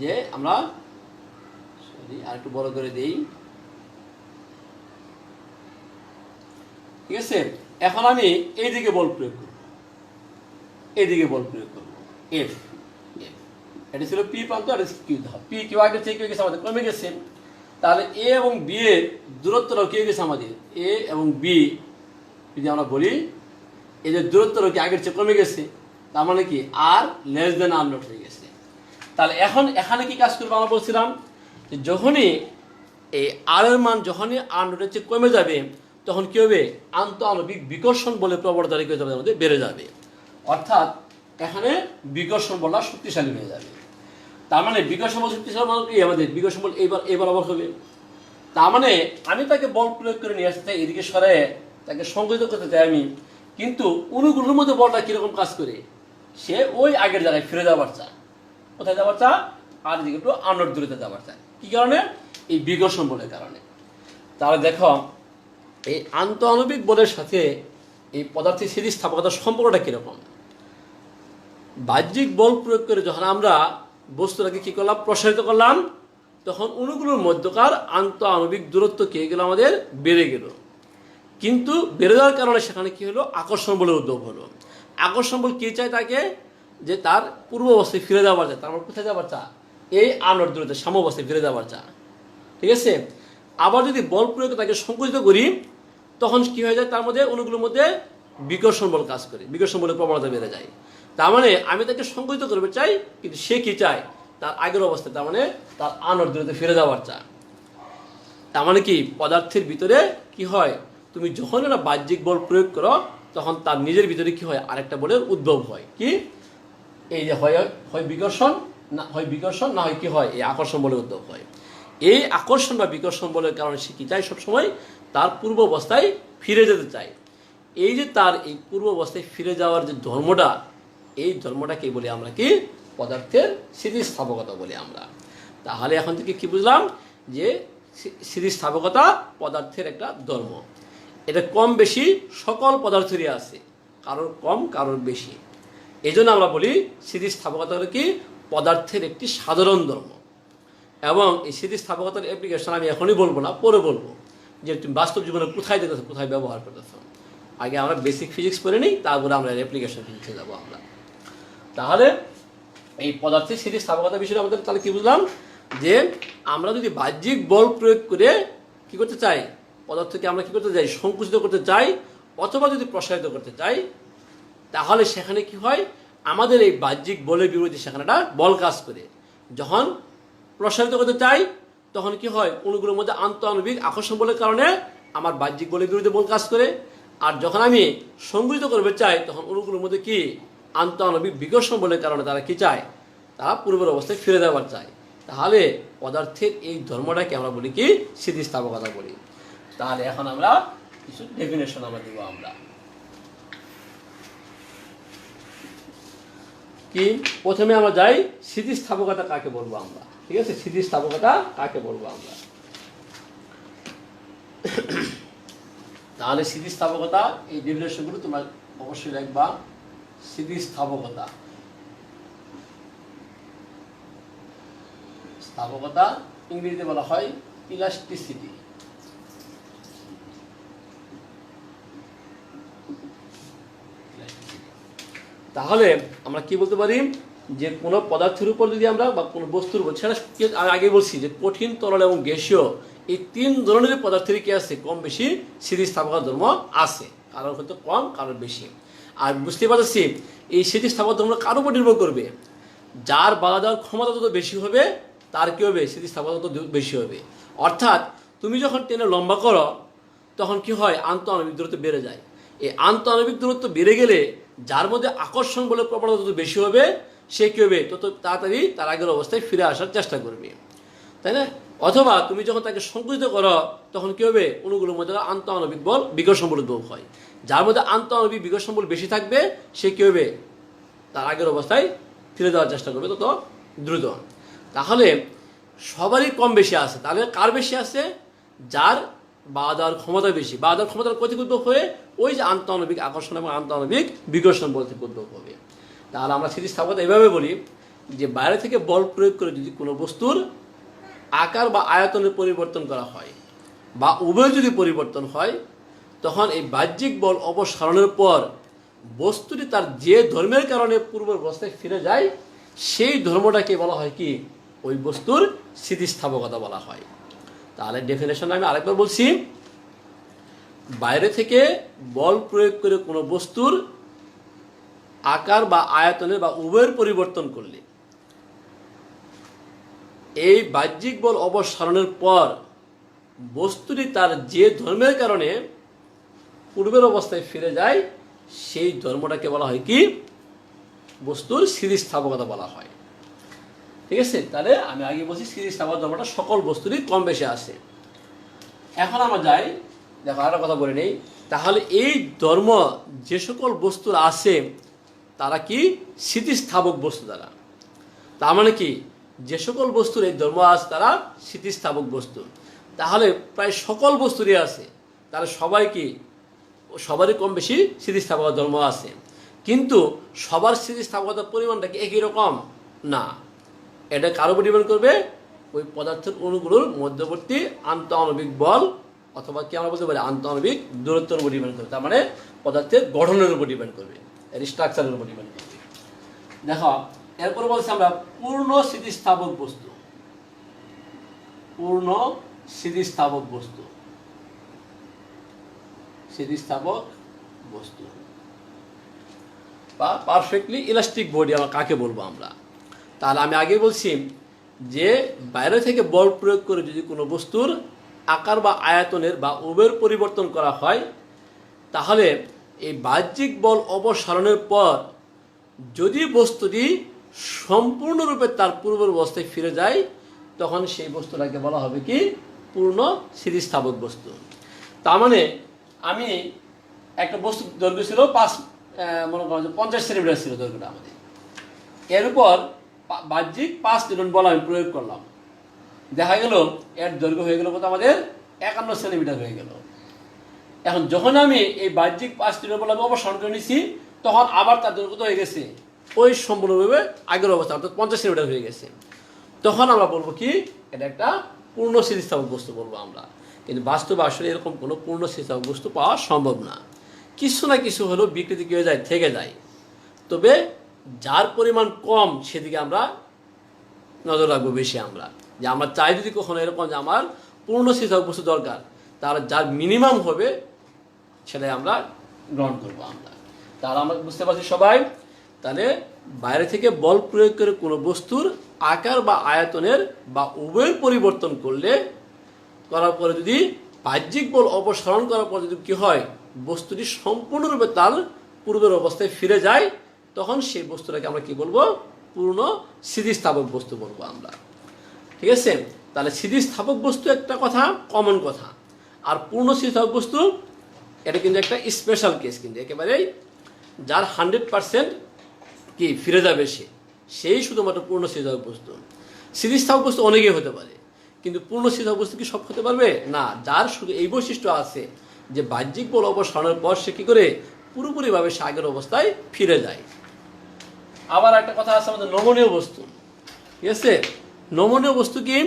যে আমরা আর একটু বড় করে দেই, ঠিক আছে। এখন আমি এইদিকে বল প্রয়োগ করব, এইদিকে বল প্রয়োগ করব, এফ, এটা ছিল পি প্রান্ত, এটা কিউ, পি কিউ আগে থেকে কি গেছে আমাদের কমে গেছে। তাহলে এ এবং বি এর দূরত্বটাও কি গেছে আমাদের, এ এবং বি যদি আমরা বলি, এদের দূরত্বটাও কি আগের চেয়ে কমে গেছে। তার মানে কি আর লেস দেন আর নট হয়ে গেছে। তাহলে এখন এখানে কি কাজ করবো, আমরা বলছিলাম যে যখনই এই আর এর মান যখনই আর নটের চেয়ে কমে যাবে, তখন কি হবে, আন্তঃআণবিক বিকর্ষণ বলে প্রবণতাটা কি হবে, আমাদের বেড়ে যাবে। অর্থাৎ এখানে বিকর্ষণ বলটা শক্তিশালী হয়ে যাবে। তার মানে বিকর্ষণ বল শক্তিশালী মানে কি, আমাদের বিকর্ষণ বল এইবার আবার হবে। তার মানে আমি তাকে বল প্রয়োগ করে নিয়ে আসতে চাই, এদিকে সরে তাকে সংকুচিত করতে চাই আমি, কিন্তু অনুগুলোর মধ্যে বলটা কিরকম কাজ করে, সে ওই আগের জায়গায় ফিরে যাবার চায়। কোথায় যাবার চা, আর এদিকে একটু আনট দূরত্বে যাবার চায়। কি কারণে, এই বিকর্ষণ বলের কারণে। তাহলে দেখো, এই আন্তঃআণবিক বলের সাথে এই পদার্থের স্থিতিস্থাপকতার সম্পর্কটা কিরকম। বাহ্যিক বল প্রয়োগ করে যখন আমরা বস্তুটাকে কি করলাম, প্রসারিত করলাম, তখন অণুগুলোর মধ্যকার আন্তঃআণবিক দূরত্ব কি গেল, আমাদের বেড়ে গেল। কিন্তু বেড়ে যাওয়ার কারণে সেখানে কি হলো, আকর্ষণ বলের উদ্ভব হলো। আকর্ষণ বল কি চায় তাকে, যে তার পূর্ব অবস্থায় ফিরে যাওয়ার চায়। তার মানে কোথায় যাবার চা, এই আনট দূরত্বে সাম্যাবস্থায় ফিরে যাবার চা। ঠিক আছে। আবার যদি বল প্রয়োগ তাকে সংকুচিত করি, তখন কি হয়ে যায়, তার মধ্যে অণুগুলোর মধ্যে বিকর্ষণ বল কাজ করে, বিকর্ষণ বলের প্রবণতা বেড়ে যায়। তার মানে আমি তাকে সংকুচিত করতে চাই, কিন্তু সে কি চায়, তার আগের অবস্থায়, তার মানে তার আনট দূরত্বে ফিরে যাওয়ার চা। তার মানে কি পদার্থের ভিতরে কি হয়, তুমি যখন একটা বাহ্যিক বল প্রয়োগ করো, তখন তার নিজের ভিতরে কি হয়, আরেকটা বলের উদ্ভব হয়। কি, এই যে হয় বিকর্ষণ, না হয় বিকর্ষণ, না হয় কি হয়, এই আকর্ষণ বলের উদ্ভব হয়। এই আকর্ষণ বা বিকর্ষণ বলের কারণে সে কি চায়, সবসময় তার পূর্ব অবস্থায় ফিরে যেতে চায়। এই যে তার এই পূর্ব অবস্থায় ফিরে যাওয়ার যে ধর্মটা, এই ধর্মটাকে বলি আমরা কি, পদার্থের স্থিতিস্থাপকতা বলি আমরা। তাহলে এখন থেকে কি বুঝলাম, যে স্থিতিস্থাপকতা পদার্থের একটা ধর্ম। এটা কম বেশি সকল পদার্থেরই আছে, কারোর কম কারোর বেশি। এই জন্য আমরা বলি স্থিতিস্থাপকতা হলো কি, পদার্থের একটি সাধারণ ধর্ম। এবং এই স্থিতিস্থাপকতার অ্যাপ্লিকেশন আমি এখনই বলবো না, পরে বলবো, যে তুমি বাস্তব জীবনে কোথায় দেখতেছো, কোথায় ব্যবহার করতেছো। আগে আমরা বেসিক ফিজিক্স পড়ে নিই, তারপরে আমরা অ্যাপ্লিকেশন ফিজিক্সে যাবো আমরা। তাহলে এই পদার্থের স্থিতিস্থাপকতা বিষয়ে আমাদের তাহলে কি বুঝলাম, যে আমরা যদি বাহ্যিক বল প্রয়োগ করে কি করতে চাই, পদার্থকে আমরা কি করতে চাই, সংকুচিত করতে চাই অথবা যদি প্রসারিত করতে চাই, তাহলে সেখানে কি হয়, আমাদের এই বাহ্যিক বলের বিরোধী সেখানে একটা বল কাজ করে। যখন প্রসারিত করতে চাই তখন কি হয়, অণুগুলোর মধ্যে আন্তঃআণবিক আকর্ষণ বলের কারণে আমার বাহ্যিক বলের বিরুদ্ধে বল কাজ করে। আর যখন আমি সংকুচিত করতে চাই তখন অণুগুলোর মধ্যে কি আন্তঃআণবিক বিকর্ষণ বলের কারণে তারা কি চায়, তারা পূর্বের অবস্থায় ফিরে যাওয়ার চায়। তাহলে পদার্থের এই ধর্মটাকে আমরা বলি কি, স্থিতিস্থাপকতা বলি। তাহলে এখন আমরা কিছু ডেফিনেশন আমরা দিব। আমরা কি প্রথমে আমরা যাই, স্থিতিস্থাপকতা কাকে বলবো আমরা, ঠিক আছে, স্থিতিস্থাপকতা কাকে বলবো আমরা। তাহলে স্থিতিস্থাপকতা এই ডেফিনেশনগুলো তোমরা অবশ্যই লিখবা। স্থিতিস্থাপকতা, স্থাপকতা ইংরেজিতে বলা হয় ইলাস্টিসিটি। তাহলে আমরা কি বলতে পারি, যে কোনো পদার্থের উপর যদি আমরা বা কোনো বস্তুর উপর, সেটা আমি আগে বলছি যে কঠিন, তরল এবং গ্যাসীয় এই তিন ধরনের পদার্থেরই কি আছে, কম বেশি স্থিতিস্থাপকতা ধর্ম আছে, কারোর হয়তো কম কারোর বেশি। আর বুঝতে পারছি এই স্থিতিস্থাপকতা ধর্ম কার উপর নির্ভর করবে, যার বাধা দেওয়ার ক্ষমতা যত বেশি হবে তার কি হবে, স্থিতিস্থাপকতা তত বেশি হবে। অর্থাৎ তুমি যখন টেনে লম্বা করো তখন কি হয়, আন্তঃআণবিক দূরত্ব বেড়ে যায়। এই আন্তঃআণবিক দূরত্ব বেড়ে গেলে যার মধ্যে আকর্ষণ বলে প্রবণতা যত বেশি হবে সে কি হবে, তত তাড়াতাড়ি তার আগের অবস্থায় ফিরে আসার চেষ্টা করবে, তাই না? অথবা তুমি যখন তাকে সংকুচিত করো তখন কি হবে, অণুগুলোর মধ্যে আন্তঃআণবিক বল বিকর্ষণ বল উদ্ভব হয়। যার মধ্যে আন্তঃআণবিক বিকর্ষণ বল বেশি থাকবে সে কি হবে, তার আগের অবস্থায় ফিরে যাওয়ার চেষ্টা করবে তত দ্রুত। তাহলে সবারই কম বেশি আছে। তাহলে কার বেশি আছে, যার বাধার ক্ষমতা বেশি, বাধার ক্ষমতার কতি উদ্ভব হয়ে ওই যে আন্তঃআণবিক আকর্ষণ এবং আন্তঃআণবিক বিকর্ষণ বল থেকে উদ্ভব হবে। তাহলে আমরা স্থিতিস্থাপকতা এভাবে বলি যে বাইরে থেকে বল প্রয়োগ করে যদি কোনো বস্তুর আকার বা আয়তনের পরিবর্তন করা হয় বা উভয় যদি পরিবর্তন হয়, তখন এই বাহ্যিক বল অপসারণের পর বস্তুটি তার যে ধর্মের কারণে পূর্ব অবস্থায় ফিরে যায় সেই ধর্মটাকে বলা হয় কি, ওই বস্তুর স্থিতিস্থাপকতা বলা হয়। তাহলে ডেফিনেশন আমি আরেকবার বলছি, বাইরে থেকে বল প্রয়োগ করে কোনো বস্তুর আকার বা আয়তনের বা উভয়ের পরিবর্তন করলে এই বাহ্যিক বল অপসারণের পর বস্তুটি তার যে ধর্মের কারণে পূর্বের অবস্থায় ফিরে যায় সেই ধর্মটাকে বলা হয় কি, বস্তুর স্থিতিস্থাপকতা বলা হয়। ঠিক আছে, তাহলে আমি আগে বলছি স্থিতিস্থাপকতা ধর্মটা সকল বস্তুরই কম বেশি আছে। এখন আমরা যাই, দেখো আরো কথা বলে নেই। তাহলে এই ধর্ম যে সকল বস্তুর আছে তারা কি স্থিতিস্থাপক বস্তু দ্বারা, তার মানে কি যে সকল বস্তুর এই ধর্ম আছে তারা স্থিতিস্থাপক বস্তু। তাহলে প্রায় সকল বস্তুরই আছে, তাহলে সবাই কি, সবারই কম বেশি স্থিতিস্থাপকতা ধর্ম আছে, কিন্তু সবার স্থিতিস্থাপকতার পরিমাণটা কি একই রকম না। এটা কারো উপর ডিপেন্ড করবে, ওই পদার্থের অণুগুলোর মধ্যবর্তী আন্তঃআণবিক বল অথবা কি আমরা বলতে পারি আন্তঃআণবিক দূরত্বের উপর ডিপেন্ড করবে, তার মানে পদার্থের গঠনের উপর ডিপেন্ড করবে, এর স্ট্রাকচারের উপর ডিপেন্ড করবে। দেখো এরপর বলছি আমরা পূর্ণ স্থিতিস্থাপক বস্তু, পূর্ণ স্থিতিস্থাপক বস্তু, স্থিতিস্থাপক বস্তু বা পারফেক্টলি ইলাস্টিক বডি আমরা কাকে বলবো আমরা। তাহলে আমি আগে বলছি যে বাইরে থেকে বল প্রয়োগ করে যদি কোনো বস্তুর আকার বা আয়তনের বা উভয়ের পরিবর্তন করা হয়, তাহলে এই বাহ্যিক বল অপসারণের পর যদি বস্তুটি সম্পূর্ণরূপে তার পূর্বের অবস্থায় ফিরে যায় তখন সেই বস্তুটাকে বলা হবে কি, পূর্ণ স্থিতিস্থাপক বস্তু। তার মানে আমি একটা বস্তু দৈর্ঘ্য ছিল মনে করেন 50 সেন্টিমিটার ছিল দৈর্ঘ্যটা আমাদের, এর উপর বাহ্যিক 5 নিউটন বল আমি প্রয়োগ করলাম, দেখা গেল এর দৈর্ঘ্য হয়ে গেল কত আমাদের 51 সেন্টিমিটার হয়ে গেল। এখন যখন আমি এই বাহ্যিক 5 নিউটন বল আমি অপসারণ করে নিছি তখন আবার তার দৈর্ঘ্য হয়ে গেছে ওই সম্পূর্ণভাবে আগের অবস্থা, অর্থাৎ 50 সেন্টিমিটার হয়ে গেছে। তখন আমরা বলবো কি, এটা একটা পূর্ণ স্থিতিস্থাপক বস্তু বলবো আমরা। কিন্তু বাস্তবে আসলে এরকম কোনো পূর্ণ স্থিতিস্থাপক বস্তু পাওয়া সম্ভব না, কিছু না কিছু হলেও বিকৃতি কি হয়ে যায়, থেকে যায়। তবে যার পরিমাণ কম সেদিকে আমরা নজর রাখবো বেশি। আমরা যে আমরা চাই যদি কখনো এরকম যে আমার পূর্ণ স্থিতিস্থাপক বস্তু দরকার, তাহলে যার মিনিমাম হবে সেটাই আমরা গ্রহণ করবো আমরা। তাহলে আমরা বুঝতে পারছি সবাই, তাহলে বাইরে থেকে বল প্রয়োগ করে কোনো বস্তুর আকার বা আয়তনের বা উভয়ের পরিবর্তন করার পরে যদি বাহ্যিক বল অপসারণ করার পর যদি কী হয়, বস্তুটি সম্পূর্ণরূপে তার পূর্বের অবস্থায় ফিরে যায়, তখন সেই বস্তুটাকে আমরা কি বলবো, পূর্ণ স্থিতিস্থাপক বস্তু বলবো আমরা। ঠিক আছে, তাহলে স্থিতিস্থাপক বস্তু একটা কথা, কমন কথা, আর পূর্ণ স্থিতিস্থাপক বস্তু এটা কিন্তু একটা স্পেশাল কেস, কিন্তু একেবারেই যার 100% কি ফিরে যাবে সেই শুধুমাত্র পূর্ণ স্থিতিস্থাপক বস্তু। স্থিতিস্থাপক বস্তু অনেকেই হতে পারে, কিন্তু পূর্ণ স্থিতিস্থাপক বস্তু কি সব হতে পারবে না। যার শুধু এই বৈশিষ্ট্য আছে যে বাহ্যিক বল অপসারণের পর সে কি করে পুরোপুরিভাবে সে আগের অবস্থায় ফিরে যায়। আবার একটা কথা আছে আমাদের নমনীয় বস্তু। ঠিক আছে, নমনীয় বস্তু কি,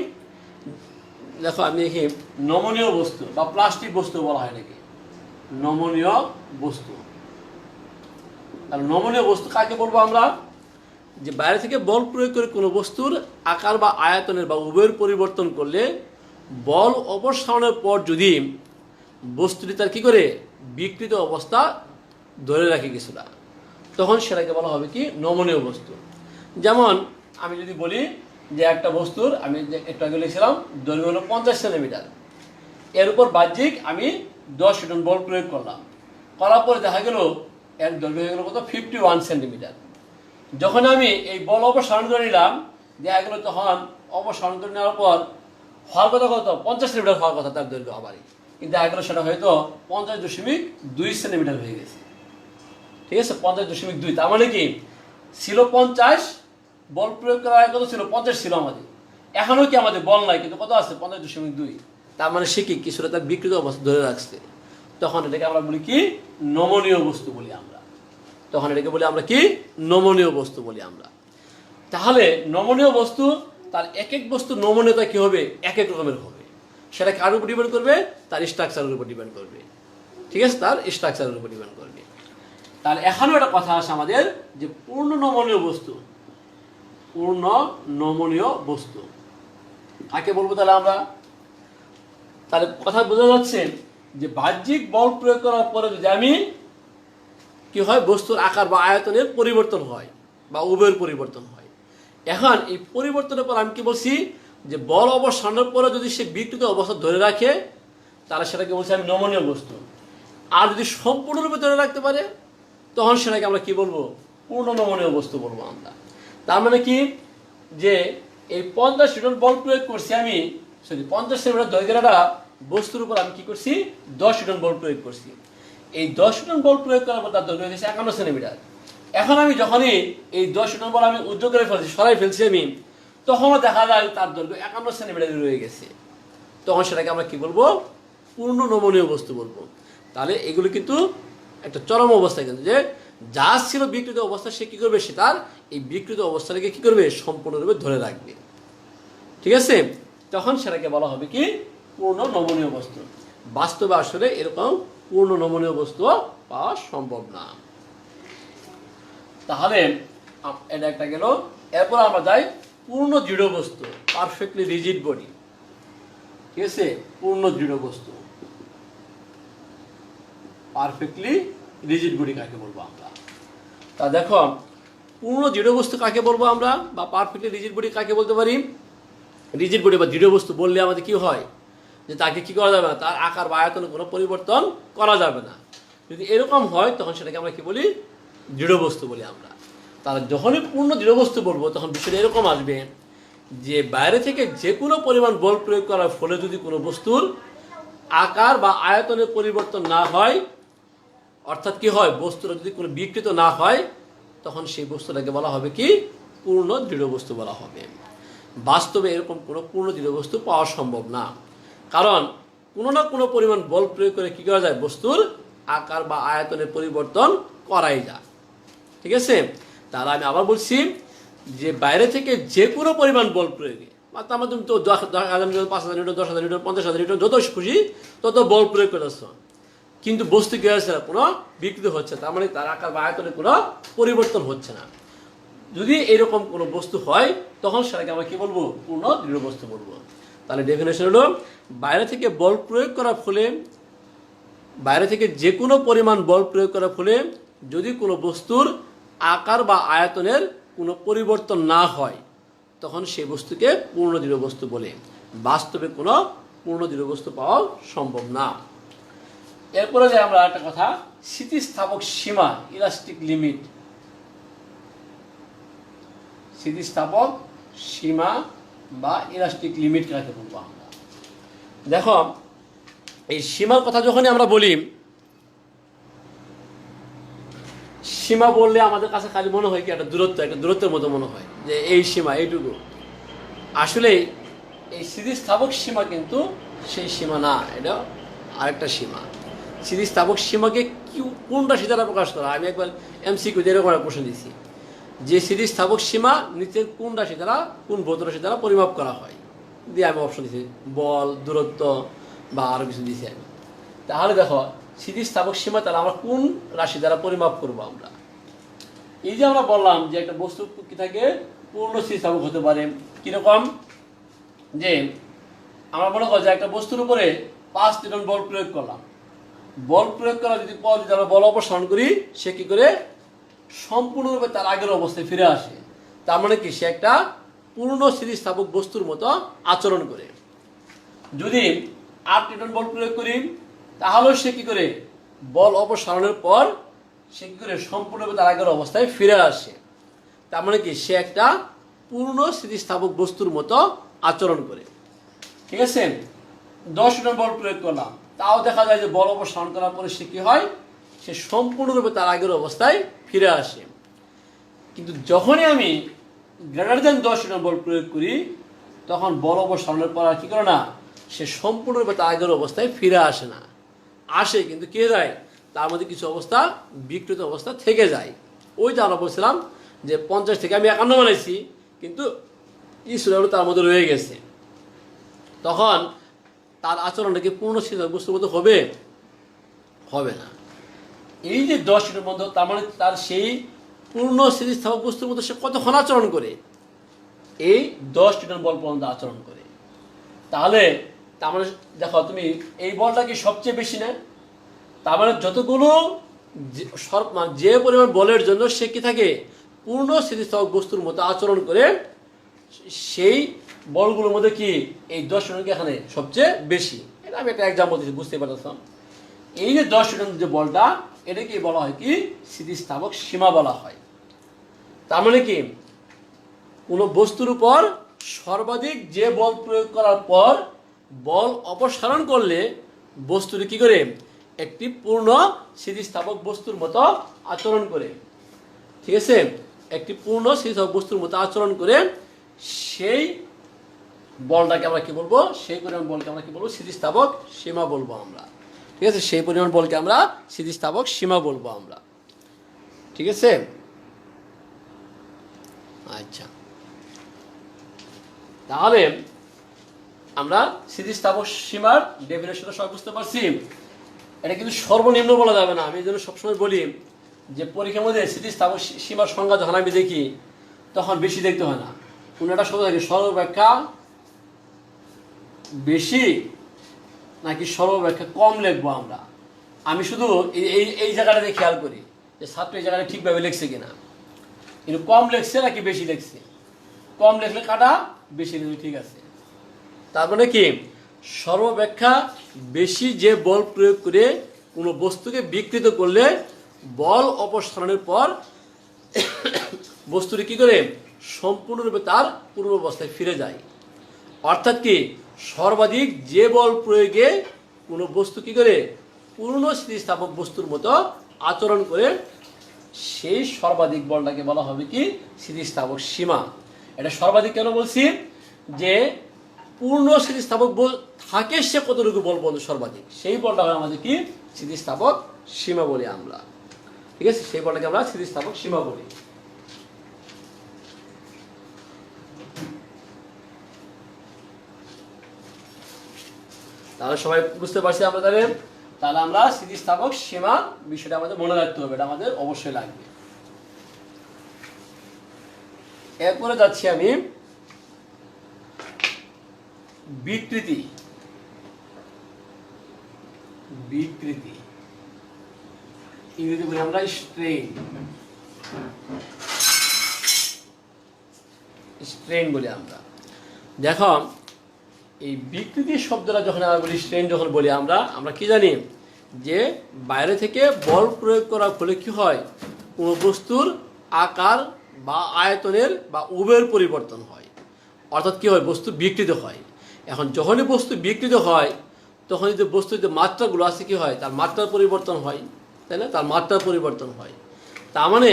দেখো আমি দেখি নমনীয় বস্তু বা প্লাস্টিক বস্তু বলা হয় নাকি নমনীয় বস্তু। আর নমনীয় বস্তু কাকে বলবো আমরা, যে বাইরে থেকে বল প্রয়োগ করে কোনো বস্তুর আকার বা আয়তনের বা উভয়ের পরিবর্তন করলে বল অপসারণের পর যদি বস্তুটি তার কি করে বিকৃত অবস্থা ধরে রাখে কিছুটা, তখন সেটাকে বলা হবে কি নমনীয় বস্তু। যেমন আমি যদি বলি যে একটা বস্তুর, আমি যে একটু আগে লিখছিলাম দৈর্ঘ্য হলো 50 সেন্টিমিটার, এর উপর বাহ্যিক আমি 10 নিউটন বল প্রয়োগ করলাম, করার পরে দেখা গেল এর দৈর্ঘ্য হয়ে গেল কত 51 সেন্টিমিটার। যখন আমি এই বল অপসারণ করে নিলাম, দেখা গেল তখন অপসারণ করে নেওয়ার পর হওয়ার কথা কত 50 সেন্টিমিটার হওয়ার কথা তার দৈর্ঘ্য আবারই, কিন্তু দেখা গেল সেটা হয়তো 50.2 সেন্টিমিটার হয়ে গেছে। ঠিক আছে, 50.2, তার মানে কি ছিল 50, বল প্রয়োগ করার আগে কত ছিল 50 ছিল আমাদের, এখনও কি আমাদের বল নাই কিন্তু কত আছে 50.2, তার মানে সে কি কিছুটা তার বিকৃত অবস্থা ধরে রাখছে। তখন এটাকে আমরা বলি কি নমনীয় বস্তু বলি আমরা, তখন এটাকে বলি আমরা কি নমনীয় বস্তু বলি আমরা। তাহলে নমনীয় বস্তু তার এক এক বস্তুর নমনীয়তা কি হবে, এক এক রকমের হবে, সেটা কার উপর ডিপেন্ড করবে, তার স্ট্রাকচারের উপর ডিপেন্ড করবে। ঠিক আছে, তার স্ট্রাকচারের উপর ডিপেন্ড করবে। তাহলে এখনো একটা কথা আছে আমাদের যে পূর্ণ নমনীয় বস্তু, পূর্ণ নমনীয় বস্তু কাকে বলবো তাহলে আমরা, তাহলে কথা বোঝা যাচ্ছে যে বাহ্যিক বল প্রয়োগ করার পরে যদি আমি কি হয় বস্তুর আকার বা আয়তনের পরিবর্তন হয় বা উভয়ের পরিবর্তন হয়, এখন এই পরিবর্তনের পর আমি কি বলছি যে বল অবসানের পরে যদি সে বিকৃত অবস্থা ধরে রাখে, তাহলে সেটাকে বলছি আমি নমনীয় বস্তু। আর যদি সম্পূর্ণরূপে ধরে রাখতে পারে, তখন সেটাকে আমরা কি বলবো, পূর্ণ নমনীয় বস্তু বলবো আমরা। তার মানে কি যে এই 50 নিউটন বল প্রয়োগ করছি আমি, 50 সেন্টিমিটার দৈর্ঘ্যটা বস্তুর উপর আমি কি করছি 10 নিউটন বল প্রয়োগ করছি। এই 10 নিউটন বল প্রয়োগ করার পর তার দৈর্ঘ্য হয়েছে 51 সেন্টিমিটার। এখন আমি যখনই এই 10 নিউটন বল আমি উদ্যোগ করে ফেলছি, সরাই ফেলছি আমি, তখনও দেখা যায় তার দৈর্ঘ্য 51 সেন্টিমিটার রয়ে গেছে, তখন সেটাকে আমরা কি বলবো, পূর্ণ নমনীয় বস্তু বলবো। তাহলে এগুলো কিন্তু একটা চরম অবস্থা, কিন্তু যে যা ছিল বিকৃত অবস্থা সে কি করবে, সে তার এই বিকৃত অবস্থাটাকে কি করবে সম্পূর্ণরূপে ধরে রাখবে। ঠিক আছে, তখন সেটাকে বলা হবে কি পূর্ণ নমনীয় বস্তু। বাস্তবে আসলে এরকম পূর্ণ নমনীয় বস্তু পাওয়া সম্ভব না। তাহলে এটা একটা গেল। এরপর আমরা যাই পূর্ণ দৃঢ় বস্তু, পারফেক্টলি রিজিড বডি। ঠিক আছে, পূর্ণ দৃঢ় বস্তু, পারফেক্টলি রিজিড বডি কাকে বলবো আমরা। তা দেখো পূর্ণ দৃঢ় বস্তু কাকে বলবো আমরা, বা পারফেক্টলি রিজিড বডি কাকে বলতে পারি। রিজিড বডি বা দৃঢ় বস্তু বললে আমাদের কি হয়, যে তাকে কি করা যাবে না, তার আকার বা আয়তনে কোনো পরিবর্তন করা যাবে না। যদি এরকম হয় তখন সেটাকে আমরা কি বলি, দৃঢ় বস্তু বলি আমরা। তাহলে যখনই পূর্ণ দৃঢ় বস্তু বলবো তখন বিষয়টা এরকম আসবে যে বাইরে থেকে যে কোনো পরিমাণ বল প্রয়োগ করার ফলে যদি কোনো বস্তুর আকার বা আয়তনের পরিবর্তন না হয়, অর্থাৎ কি হয় বস্তুটা যদি কোনো বিকৃত না হয়, তখন সেই বস্তুটাকে বলা হবে কি পূর্ণ দৃঢ় বস্তু বলা হবে। বাস্তবে এরকম কোনো পূর্ণ দৃঢ় বস্তু পাওয়া সম্ভব না, কারণ কোনো না কোনো পরিমাণ বল প্রয়োগ করে কি করা যায়, বস্তুর আকার বা আয়তনের পরিবর্তন করাই যায়। ঠিক আছে, তাহলে আমি আবার বলছি যে বাইরে থেকে যে কোনো পরিমাণ বল প্রয়োগে, তার মাধ্যমে তো 10,000 নিউটন, 5,000 নিউটন, 10,000 নিউটন, 50,000 নিউটন, যত খুশি তত বল প্রয়োগ করেছ, কিন্তু বস্তু কি হয়েছে, কোনো বিকৃত হচ্ছে, তার মানে তার আকার বা আয়তনে কোনো পরিবর্তন হচ্ছে না। যদি এরকম কোনো বস্তু হয় তখন সেটাকে আমরা কি বলবো? পূর্ণ দৃঢ় বস্তু বলবো। তাহলে ডেফিনেশন হলো, বাইরে থেকে বল প্রয়োগ করার ফলে, বাইরে থেকে যে কোনো পরিমাণ বল প্রয়োগ করার ফলে যদি কোনো বস্তুর আকার বা আয়তনের কোনো পরিবর্তন না হয় তখন সেই বস্তুকে পূর্ণ দৃঢ় বস্তু বলে। বাস্তবে কোনো পূর্ণ দৃঢ় বস্তু পাওয়া সম্ভব না। এরপরে যে আমরা একটা কথা, স্থিতিস্থাপক সীমা, ইলাস্টিক লিমিট। স্থিতিস্থাপক সীমা বা ইলাস্টিক লিমিট কাকে বলবো আমরা? দেখো, এই সীমার কথা যখনই আমরা বলি, সীমা বললে আমাদের কাছে খালি মনে হয় কি একটা দূরত্বের মতো মনে হয় যে এই সীমা, এইটুকু। আসলে এই স্থিতিস্থাপক সীমা কিন্তু সেই সীমা না, এটা আরেকটা সীমা। স্থিতিস্থাপক সীমাকে কোন রাশি দ্বারা প্রকাশ করা? আমি একবার MCQ এরকম একটা প্রশ্ন দিয়েছি যে স্থিতিস্থাপক সীমা নিচের কোন রাশি দ্বারা, কোন ভৌত রাশি দ্বারা পরিমাপ করা হয়, দিয়ে আমি অপশন দিয়েছি বল, দূরত্ব বা আরো কিছু দিয়েছি আমি। তাহলে দেখো, স্থিতিস্থাপক সীমা তাহলে আমরা কোন রাশি দ্বারা পরিমাপ করবো আমরা? এই যে আমরা বললাম যে একটা বস্তু কি থাকে, পূর্ণ স্থিতিস্থাপক হতে পারে। কিরকম? যে আমরা মনে করি যে একটা বস্তুর উপরে 5 নিউটন বল প্রয়োগ করলাম। বল প্রয়োগ করা যদি পর যদি আমরা বল অপসারণ করি, সে কি করে সম্পূর্ণরূপে তার আগের অবস্থায় ফিরে আসে। তার মানে কি, সে একটা পূর্ণ স্থিতিস্থাপক বস্তুর মতো আচরণ করে। যদি 8 নিউটন বল প্রয়োগ করি, তাহলেও সে কি করে বল অপসারণের পর সে কি করে সম্পূর্ণরূপে তার আগের অবস্থায় ফিরে আসে। তার মানে কি, সে একটা পূর্ণ স্থিতিস্থাপক বস্তুর মতো আচরণ করে। ঠিক আছে? 10 নিউটন বল প্রয়োগ করলাম, তাও দেখা যায় যে বল অপসারণ করার পরে সে কি হয়, সে সম্পূর্ণরূপে তার আগের অবস্থায় ফিরে আসে। কিন্তু যখনই আমি গ্রেটার দেন 10 নিউটন বল প্রয়োগ করি, তখন বল অপসারণের পর আর কি করে না, সে সম্পূর্ণরূপে তার আগের অবস্থায় ফিরে আসে না। আসে কিন্তু কে যায়, তার মধ্যে কিছু অবস্থা বিকৃত অবস্থা থেকে যায়। ওই যে আমরা বলছিলাম যে 50 থেকে আমি 51 বানাইছি, কিন্তু ইসরায়েল তার মধ্যে রয়ে গেছে। তখন তার আচরণটা কি পূর্ণ স্থিতিস্থাপক বস্তুর মতো হবে? হবে না। এই যে 10 নিউটন মধ্যে, তার মানে তার সেই পূর্ণ স্থিতিস্থাপক বস্তুর মতো সে কতক্ষণ আচরণ করে? এই 10 নিউটন বল পর্যন্ত আচরণ করে। তাহলে তার মানে দেখো, তুমি এই বলটা কি সবচেয়ে বেশি না? তার মানে যতগুলো যে পরিমাণ বলের জন্য সে কি থাকে, পূর্ণ স্থিতিস্থাপক বস্তুর মতো আচরণ করে, সেই বলগুলোর মধ্যে কি এই 10 নিউটন এখানে সবচেয়ে বেশি। এটা আমি একটা এক্সাম্পল দিচ্ছি, বুঝতে পারতাম। এই যে 10 নিউটন যে বলটা, এটাকে বলা হয় কি, স্থিতিস্থাপক সীমা বলা হয়। তার মানে কি, কোনো বস্তুর উপর সর্বাধিক যে বল প্রয়োগ করার পর বল অপসারণ করলে বস্তুটি কি করে, একটি পূর্ণ স্থিতিস্থাপক বস্তুর মতো আচরণ করে। ঠিক আছে? একটি পূর্ণ স্থিতিস্থাপক বস্তুর মতো আচরণ করে, সেই বলটাকে আমরা কি বলবো, সেই পরিমাণ বলকে আমরা কি বলবো, স্থিতিস্থাপক সীমা বলবো আমরা। ঠিক আছে? সেই পরিমাণ বলকে আমরা স্থিতিস্থাপক সীমা বলবো আমরা। ঠিক আছে? আচ্ছা, তাহলে আমরা স্থিতিস্থাপক সীমার ডেফিনেশনটা সব বুঝতে পারছি। এটা কিন্তু সর্বনিম্ন বলা যাবে না। আমি এই জন্য সবসময় বলি যে পরীক্ষার মধ্যে স্থিতিস্থাপক সীমার সংজ্ঞা যখন আমি দেখি, তখন বেশি দেখতে হয় না। কোনো একটা শব্দ থাকে, সর্বাপেক্ষা বেশি নাকি সর্বাপেক্ষা কম লিখবো আমরা। আমি শুধু এই জায়গাটাতে খেয়াল করি যে ছাত্র এই জায়গাটা ঠিকভাবে লিখছে কিনা, কিন্তু কম লিখছে নাকি বেশি লিখছে। কম লিখলে কাটা, বেশি লিখলে ঠিক আছে। তার মানে কি, সর্বাপেক্ষা বেশি যে বল প্রয়োগ করে কোনো বস্তুকে বিকৃত করলে বল অপসারণের পর বস্তুটি কি করে সম্পূর্ণরূপে তার পূর্বাবস্থায় ফিরে যায়। অর্থাৎ কি, সর্বাধিক যে বল প্রয়োগে কোনো বস্তু কি করে পূর্ণ স্থিতিস্থাপক বস্তুর মতো আচরণ করে, সেই সর্বাধিক বলটাকে বলা হবে কি, স্থিতিস্থাপক সীমা। এটা সর্বাধিক কেন বলছি, যে পূর্ণ স্থিতিস্থাপক বল থাকে সে কতটুকু বল বলতে সর্বাধিক, সেই বলটা হয় আমাদের কি, স্থিতিস্থাপক সীমা বলি আমরা। ঠিক আছে? সেই বলটাকে আমরা স্থিতিস্থাপক সীমা বলি। তাহলে সবাই বুঝতে পারছি আমরা? তাহলে আমরা স্থিতিস্থাপক সীমা বিষয়টা আমাদের মনে রাখতে হবে, এটা আমাদের অবশ্যই লাগবে। এরপরে যাচ্ছি আমি বিকৃতি। বিকৃতি ইংরেজি বলি আমরা স্ট্রেন। স্ট্রেন বলি আমরা। দেখো এই বিকৃতি শব্দটা যখন আমরা বলি, স্ট্রেন যখন বলি আমরা কি জানি যে বাইরে থেকে বল প্রয়োগ করার ফলে কি হয়, কোনো বস্তুর আকার বা আয়তনের বা উভয়ের পরিবর্তন হয়, অর্থাৎ কি হয়, বস্তু বিকৃত হয়। এখন যখনই বস্তু বিকৃত হয় তখন যে বস্তুর যে মাত্রাগুলো আছে কি হয়, তার মাত্রার পরিবর্তন হয়, তাই না? তার মাত্রার পরিবর্তন হয়। তার মানে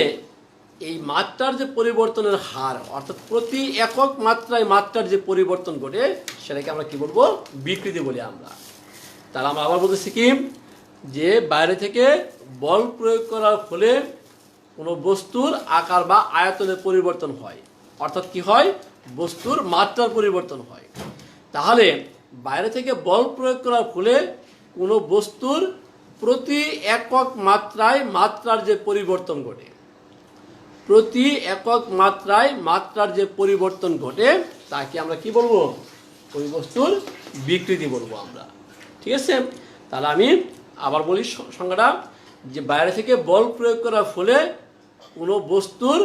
এই মাত্রার যে পরিবর্তনের হার, অর্থাৎ প্রতি একক মাত্রায় মাত্রার যে পরিবর্তন ঘটে সেটাকে আমরা কি বলবো, বিকৃতি বলি আমরা। তাহলে আমরা আবার বলতেছি কি, যে বাইরে থেকে বল প্রয়োগ করার ফলে কোনো বস্তুর আকার বা আয়তনের পরিবর্তন হয়, অর্থাৎ কি হয়, বস্তুর মাত্রার পরিবর্তন হয়। তাহলে বাইরে থেকে বল প্রয়োগ করার ফলে কোনো বস্তুর প্রতি একক মাত্রায় মাত্রার যে পরিবর্তন ঘটে, প্রতি একক মাত্রায় মাত্রার যে পরিবর্তন ঘটে তাকে আমরা কি বলবো, ওই বস্তুর বিকৃতি বলবো আমরা। ঠিক আছে? তাহলে আমি আবার বলি সংজ্ঞাটা, যে বাইরে থেকে বল প্রয়োগ করার ফলে কোনো বস্তুর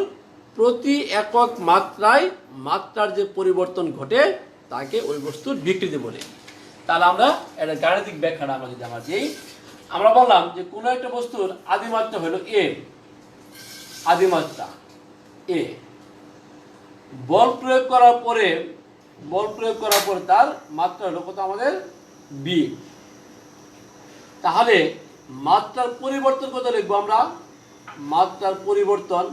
প্রতি একক মাত্রায় মাত্রার যে পরিবর্তন ঘটে তাকে ওই বস্তুর বিকৃতি বলে। তাহলে আমরা একটা গাণিতিক ব্যাখ্যাটা আমরা যদি আমরা বললাম যে কোনো একটা বস্তুর আদিমাত্রা হলো এ, আদিমাত্রা এ, বল প্রয়োগ করার পরে তার মাত্রা হলো কত আমাদের, বি। তাহলে মাত্রার পরিবর্তন কত লিখবো আমরা, মাত্রার পরিবর্তন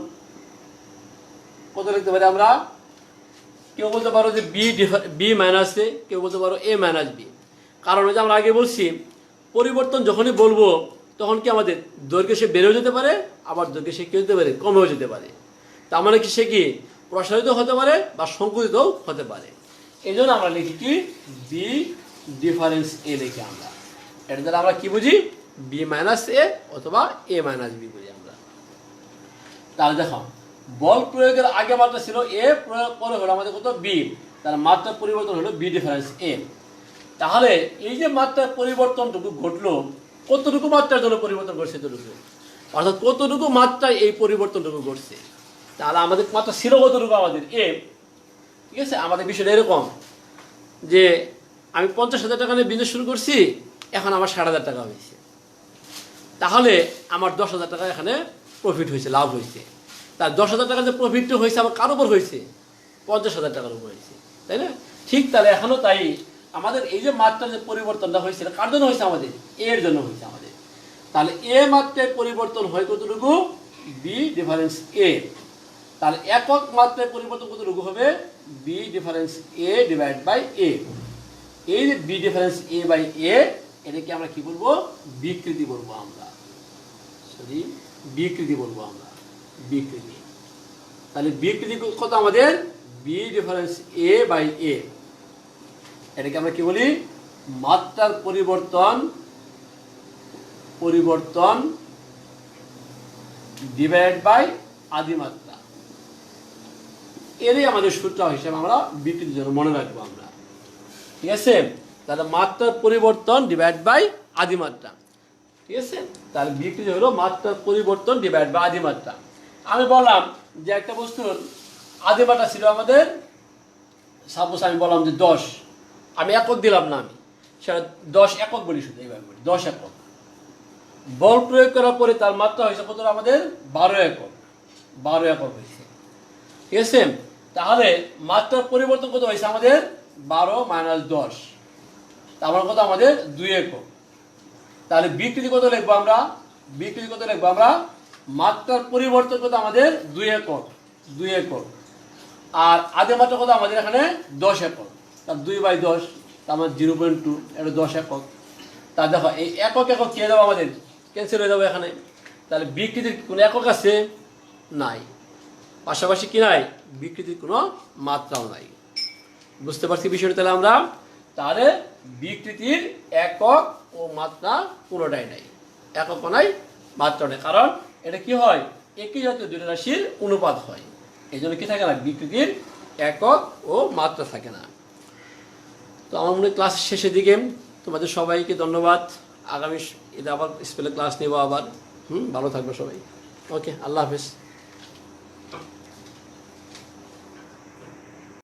কত লিখতে পারি আমরা, কেউ বলতে পারো যে বি মাইনাস এ, কেউ বলতে পারো এ মাইনাস বি। কারণ হচ্ছে আমরা আগে বলছি পরিবর্তন যখনই বলবো তখন কি আমাদের দৈর্ঘ্য সে বেড়েও যেতে পারে, আবার দৈর্ঘ্য সে কি হতে পারে, কমেও যেতে পারে। তার মানে কি সে কি প্রসারিত হতে পারে বা সংকুচিতও হতে পারে। এই জন্য আমরা লিখি কি, বি ডিফারেন্স এ লিখি আমরা। এটা দ্বারা আমরা কি বুঝি, বি মাইনাস এ অথবা এ মাইনাস বি বুঝি আমরা। তাহলে দেখো বল প্রয়োগের আগে মাত্রা ছিল এ, প্রয়োগ পরে হলো আমাদের কত, বি। তার মাত্রার পরিবর্তন হলো বি ডিফারেন্স এ। তাহলে এই যে মাত্রার পরিবর্তনটুকু ঘটলো, কতটুকু মাত্রার জন্য পরিবর্তন ঘটছে, এতটুকু, অর্থাৎ কতটুকু মাত্রায় এই পরিবর্তনটুকু ঘটছে। তাহলে আমাদের মাত্রা ছিল কতটুকু, আমাদের এ। ঠিক আছে? আমাদের বিষয়টা এরকম যে আমি 50,000 টাকা নিয়ে বিজনেস শুরু করছি, এখন আমার 60,000 টাকা হয়েছে। তাহলে আমার 10,000 টাকা এখানে প্রফিট হয়েছে, লাভ হয়েছে। তার 10,000 টাকা যে প্রফিটটা হয়েছে আমার কার উপর হয়েছে, 50,000 টাকার উপর হয়েছে, তাই না? ঠিক তাহলে এখনো তাই আমাদের এই যে মাত্রার যে পরিবর্তনটা হয়েছে কার জন্য হয়েছে, আমাদের এর জন্য হয়েছে আমাদের। তাহলে এ মাত্রায় পরিবর্তন হয় কতটুকু, বি ডিফারেন্স এ। তাহলে একক মাত্রায় পরিবর্তন কতটুকু হবে, B difference A divide by A. এই যে B difference A by A, এটাকে আমরা কি বলবো, বিকৃতি বলবো আমরা। সরি, বিকৃতি বলবো আমরা, বিকৃতি। তাহলে বিকৃতি কত আমাদের, B difference A by A. এটাকে আমরা কি বলি, মাত্রার পরিবর্তন ডিভাইড বাই আদিমাত্রা। এরই আমাদের সূত্র হিসেবে আমরা বিকৃতির জন্য মনে রাখবো আমরা। ঠিক আছে? তাহলে মাত্রার পরিবর্তন ডিভাইড বাই আদিমাত্রা। ঠিক আছে? তাহলে বিকৃতি হলো মাত্রার পরিবর্তন ডিভাইড বাই আদিমাত্রা। আমি বললাম যে একটা বস্তুর আদিমাত্রা ছিল আমাদের, সাপোজ আমি বললাম যে 10, আমি একক দিলাম না, আমি সেটা 10 একক বলি, শুধু এইভাবে বলি 10 একক। বল প্রয়োগ করার পরে তার মাত্রা হয়েছে কত, আমাদের 12 একক, 12 একক হয়েছে। ঠিক আছে? তাহলে মাত্রার পরিবর্তন কত হয়েছে আমাদের, 12 মাইনাস 10, তারপর কত আমাদের 2 একক। তাহলে বিকৃতি কত লিখবো আমরা, বিকৃতি কত লিখবো আমরা, মাত্রার পরিবর্তন কত আমাদের 2 একক, 2 একক। আর আদিমাত্রা কত আমাদের এখানে 10 একক। তার 2/10, তার মানে 0.2, এটা 10 একক। তা দেখো এই একক একক কে যাবো, আমাদের ক্যান্সেল হয়ে যাবে এখানে। তাহলে বিকৃতির কোনো একক আছে, নাই। পাশাপাশি কি নাই, বিকৃতির কোনো মাত্রাও নাই। বুঝতে পারছি বিষয়টা? তাহলে আমরা তাহলে বিকৃতির একক ও মাত্রা কোনোটাই নাই, এককও নাই, মাত্রা নেই। কারণ এটা কি হয়, একই জাতীয় দুটো রাশির অনুপাত হয়। এই জন্য কি থাকে না, বিকৃতির একক ও মাত্রা থাকে না। তো আমার মনে হয় ক্লাস শেষের দিকে। তোমাদের সবাইকে ধন্যবাদ। আগামী আবার স্পেলে ক্লাস নেব আবার। ভালো থাকবে সবাই। ওকে, আল্লাহ হাফেজ।